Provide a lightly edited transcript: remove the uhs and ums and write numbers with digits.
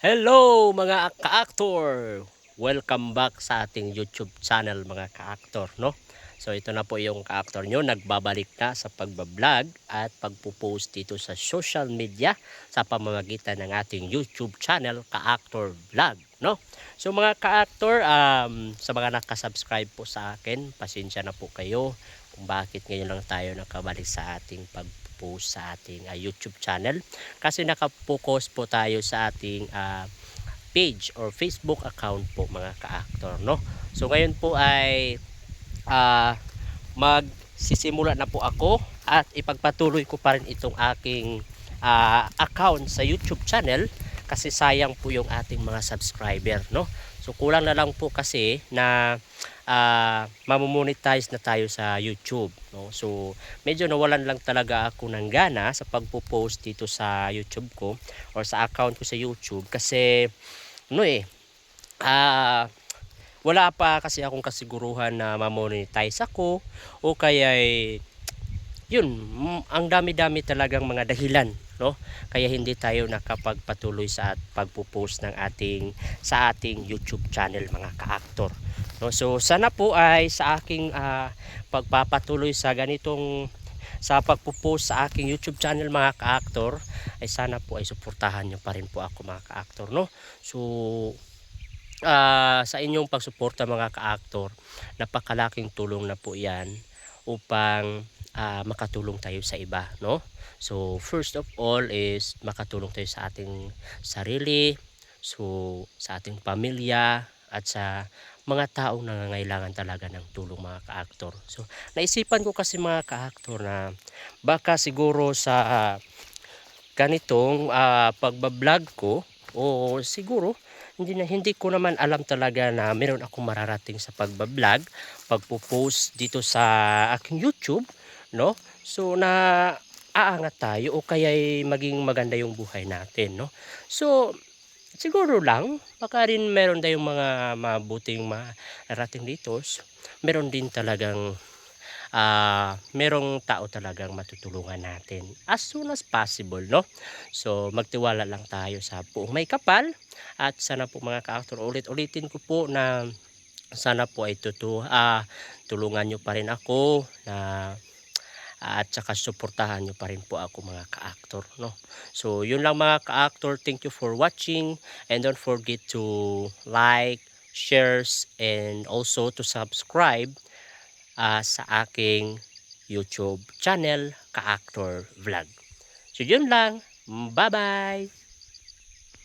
Hello mga ka-actor! Welcome back sa ating YouTube channel mga ka-actor, no? So ito na po yung ka-actor nyo, nagbabalik na sa pagbablog at pagpo-post dito sa social media sa pamamagitan ng ating YouTube channel, Ka-Actor Vlog, no? So mga ka-actor, sa mga nakasubscribe po sa akin, pasensya na po kayo kung bakit ngayon lang tayo nakabalik sa ating pag-post sa ating YouTube channel kasi nakapokus po tayo sa ating page or Facebook account po mga ka-actor, no? So ngayon po ay magsisimula na po ako at ipagpatuloy ko pa rin itong aking account sa YouTube channel kasi sayang po yung ating mga subscriber, no? So kulang na lang po kasi na mamomonetize na tayo sa YouTube, no? So medyo nawalan lang talaga ako ng gana sa pagpo-post dito sa YouTube ko or sa account ko sa YouTube kasi wala pa kasi akong kasiguruhan na mamonetize ako o kaya ang dami-dami talagang mga dahilan, no? Kaya hindi tayo nakapagpatuloy sa pagpo-post ng sa ating YouTube channel mga ka-actor, no? So sana po ay sa aking pagpapatuloy sa pagpo-post sa aking YouTube channel mga ka-actor ay sana po ay suportahan nyo pa rin po ako mga ka-actor, no? So sa inyong pagsuporta mga ka-actor, napakalaking tulong na po yan upang makatulong tayo sa iba, no? So first of all is makatulong tayo sa ating sarili, so sa ating pamilya at sa mga taong nangangailangan talaga ng tulong mga ka-actor. So naisipan ko kasi mga ka-actor na baka siguro sa ganitong pagbablog ko o siguro hindi ko naman alam talaga na meron akong mararating sa pagbablog, pagpo-post dito sa aking YouTube, no? So na aangat tayo o kaya'y maging maganda yung buhay natin, no? So siguro lang baka rin meron tayong mga mabuting mararating dito. So, meron din talagang merong tao talagang matutulungan natin as soon as possible, no? So magtiwala lang tayo sa Puong May Kapal at sana po mga ka-actor, ulit-ulitin ko po na sana po ay tulungan nyo pa rin ako na at saka suportahan nyo pa rin po ako mga ka-actor, no? So yun lang mga ka-actor, thank you for watching and don't forget to like, shares and also to subscribe sa aking YouTube channel, Ka-Actor Vlog. So yun lang, bye bye!